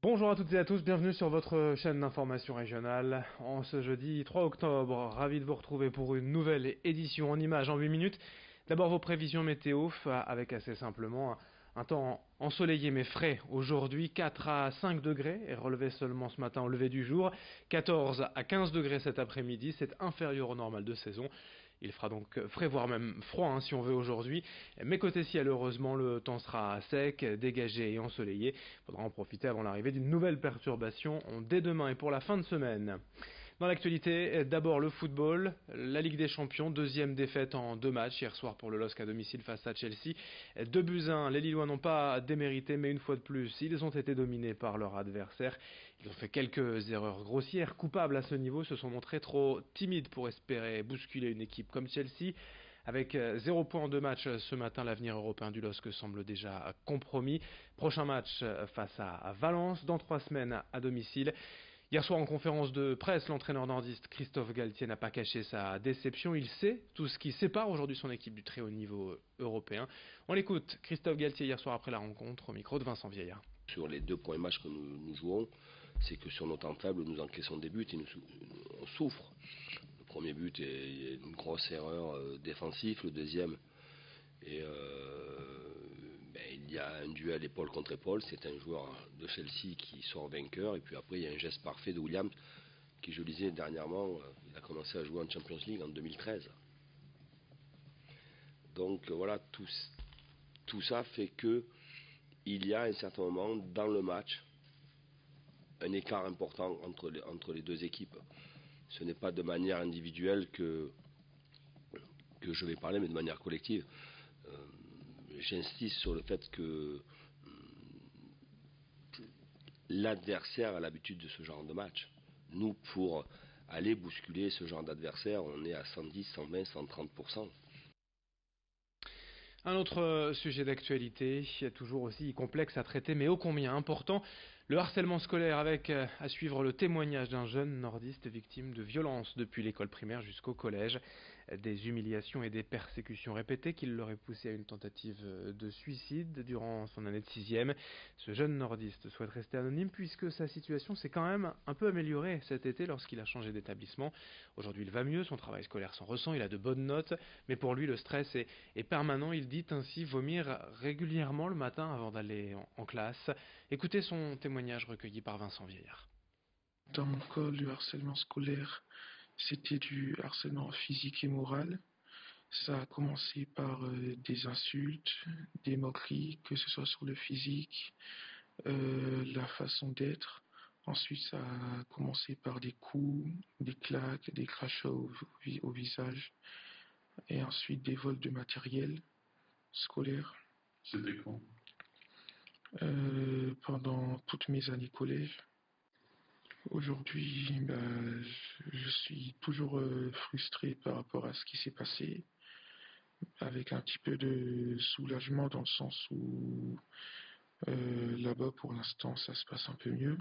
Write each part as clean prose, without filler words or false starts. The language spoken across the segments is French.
Bonjour à toutes et à tous, bienvenue sur votre chaîne d'information régionale. En ce jeudi 3 octobre, ravi de vous retrouver pour une nouvelle édition en images en 8 minutes. D'abord vos prévisions météo, avec assez simplement un temps ensoleillé mais frais. Aujourd'hui 4 à 5 degrés et relevé seulement ce matin au lever du jour. 14 à 15 degrés cet après-midi, c'est inférieur au normal de saison. Il fera donc frais, voire même froid si on veut aujourd'hui. Mais côté ciel, heureusement, le temps sera sec, dégagé et ensoleillé. Il faudra en profiter avant l'arrivée d'une nouvelle perturbation dès demain et pour la fin de semaine. Dans l'actualité, d'abord le football, la Ligue des Champions, deuxième défaite en 2 matchs hier soir pour le LOSC à domicile face à Chelsea. 2-1, les Lillois n'ont pas démérité, mais une fois de plus, ils ont été dominés par leur adversaire. Ils ont fait quelques erreurs grossières, coupables à ce niveau, se sont montrés trop timides pour espérer bousculer une équipe comme Chelsea. Avec 0 point en 2 matchs ce matin, l'avenir européen du LOSC semble déjà compromis. Prochain match face à Valence dans 3 semaines à domicile. Hier soir en conférence de presse, l'entraîneur nordiste Christophe Galtier n'a pas caché sa déception. Il sait tout ce qui sépare aujourd'hui son équipe du très haut niveau européen. On l'écoute, Christophe Galtier hier soir après la rencontre au micro de Vincent Vieillard. Sur les 2 premiers matchs que nous jouons, c'est que sur nos temps faibles, nous encaissons des buts et on souffre. Le premier but est une grosse erreur défensive, le deuxième il y a un duel épaule contre épaule, c'est un joueur de Chelsea qui sort vainqueur, et puis après il y a un geste parfait de Williams qui, je lisais dernièrement, il a commencé à jouer en Champions League en 2013. Donc voilà, tout ça fait que il y a à un certain moment dans le match un écart important entre les deux équipes. Ce n'est pas de manière individuelle que je vais parler, mais de manière collective. J'insiste sur le fait que l'adversaire a l'habitude de ce genre de match. Nous, pour aller bousculer ce genre d'adversaire, on est à 110, 120, 130%. Un autre sujet d'actualité, toujours aussi complexe à traiter, mais ô combien important, le harcèlement scolaire avec à suivre le témoignage d'un jeune nordiste victime de violences depuis l'école primaire jusqu'au collège, des humiliations et des persécutions répétées qui l'auraient poussé à une tentative de suicide durant son année de 6e. Ce jeune nordiste souhaite rester anonyme puisque sa situation s'est quand même un peu améliorée cet été lorsqu'il a changé d'établissement. Aujourd'hui il va mieux, son travail scolaire s'en ressent, il a de bonnes notes, mais pour lui le stress est permanent. Il dit ainsi vomir régulièrement le matin avant d'aller en classe. Écoutez son témoignage recueilli par Vincent Vieillard. Dans mon cas, le harcèlement scolaire, c'était du harcèlement physique et moral. Ça a commencé par des insultes, des moqueries, que ce soit sur le physique, la façon d'être. Ensuite, ça a commencé par des coups, des claques, des crachats au visage. Et ensuite, des vols de matériel scolaire. C'était quand? Pendant toutes mes années collège. Aujourd'hui, je suis toujours frustré par rapport à ce qui s'est passé, avec un petit peu de soulagement dans le sens où là-bas, pour l'instant, ça se passe un peu mieux.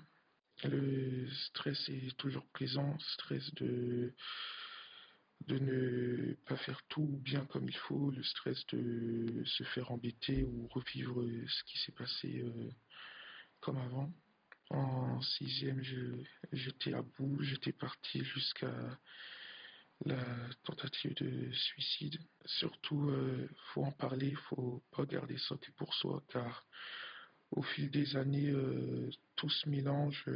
Le stress est toujours présent, stress de ne pas faire tout bien comme il faut, le stress de se faire embêter ou revivre ce qui s'est passé comme avant. En 6e, j'étais à bout, j'étais parti jusqu'à la tentative de suicide. Surtout, faut en parler, faut pas garder ça que pour soi, car au fil des années, tout se mélange,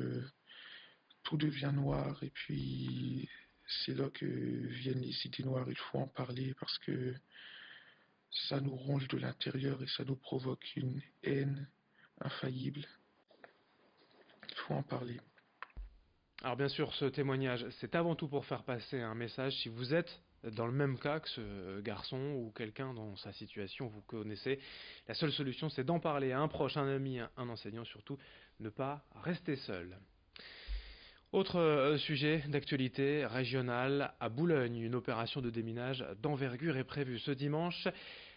tout devient noir, et puis c'est là que viennent les idées noires. Il faut en parler parce que ça nous ronge de l'intérieur et ça nous provoque une haine infaillible. Il faut en parler. Alors bien sûr, ce témoignage, c'est avant tout pour faire passer un message. Si vous êtes dans le même cas que ce garçon ou quelqu'un dans sa situation, vous connaissez, la seule solution c'est d'en parler à un proche, un ami, un enseignant, surtout ne pas rester seul. Autre sujet d'actualité régionale, à Boulogne, une opération de déminage d'envergure est prévue ce dimanche.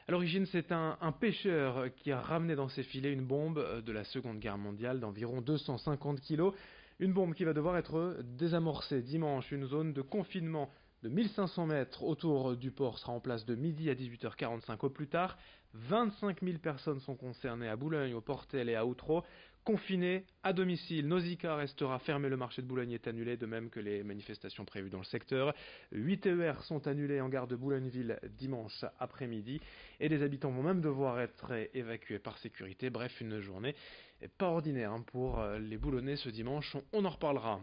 À l'origine, c'est un pêcheur qui a ramené dans ses filets une bombe de la Seconde Guerre mondiale d'environ 250 kg. Une bombe qui va devoir être désamorcée dimanche. Une zone de confinement de 1500 mètres autour du port sera en place de midi à 18h45 au plus tard. 25 000 personnes sont concernées à Boulogne, au Portel et à Outreau. Confinés à domicile, Nausicaa restera fermé, le marché de Boulogne est annulé, de même que les manifestations prévues dans le secteur. 8 TER sont annulés en gare de Boulogne-Ville dimanche après-midi et les habitants vont même devoir être évacués par sécurité. Bref, une journée pas ordinaire pour les Boulonnais ce dimanche, on en reparlera.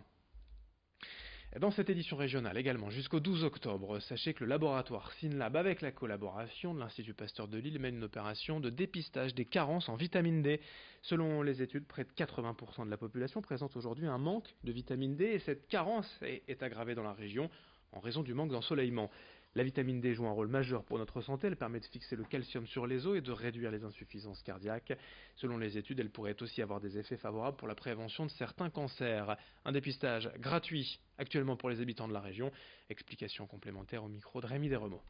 Dans cette édition régionale également, jusqu'au 12 octobre, sachez que le laboratoire Synlab, avec la collaboration de l'Institut Pasteur de Lille, mène une opération de dépistage des carences en vitamine D. Selon les études, près de 80% de la population présente aujourd'hui un manque de vitamine D et cette carence est aggravée dans la région en raison du manque d'ensoleillement. La vitamine D joue un rôle majeur pour notre santé, elle permet de fixer le calcium sur les os et de réduire les insuffisances cardiaques. Selon les études, elle pourrait aussi avoir des effets favorables pour la prévention de certains cancers. Un dépistage gratuit actuellement pour les habitants de la région. Explication complémentaire au micro de Rémi Desremeaux.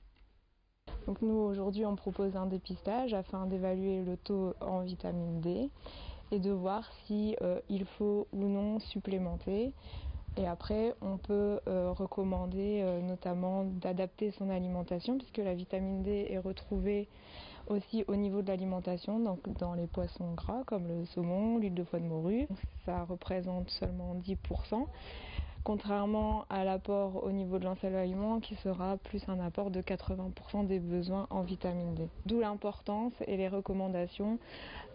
Donc nous aujourd'hui on propose un dépistage afin d'évaluer le taux en vitamine D et de voir si il faut ou non supplémenter. Et après, on peut recommander notamment d'adapter son alimentation puisque la vitamine D est retrouvée aussi au niveau de l'alimentation, donc dans les poissons gras comme le saumon, l'huile de foie de morue. Ça représente seulement 10%, contrairement à l'apport au niveau de l'ensoleillement qui sera plus un apport de 80% des besoins en vitamine D. D'où l'importance et les recommandations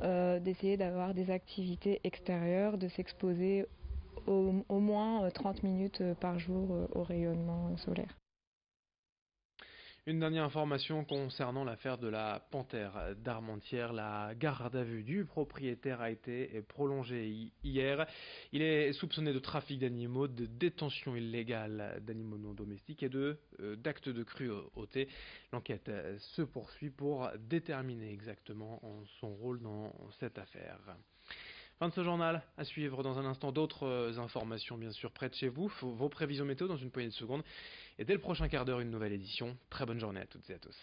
d'essayer d'avoir des activités extérieures, de s'exposer au moins 30 minutes par jour au rayonnement solaire. Une dernière information concernant l'affaire de la panthère d'Armentières. La garde à vue du propriétaire a été prolongée hier. Il est soupçonné de trafic d'animaux, de détention illégale d'animaux non domestiques et d'actes de cruauté. L'enquête se poursuit pour déterminer exactement son rôle dans cette affaire. Fin de ce journal, à suivre dans un instant d'autres informations bien sûr près de chez vous, vos prévisions météo dans une poignée de secondes et dès le prochain quart d'heure une nouvelle édition. Très bonne journée à toutes et à tous.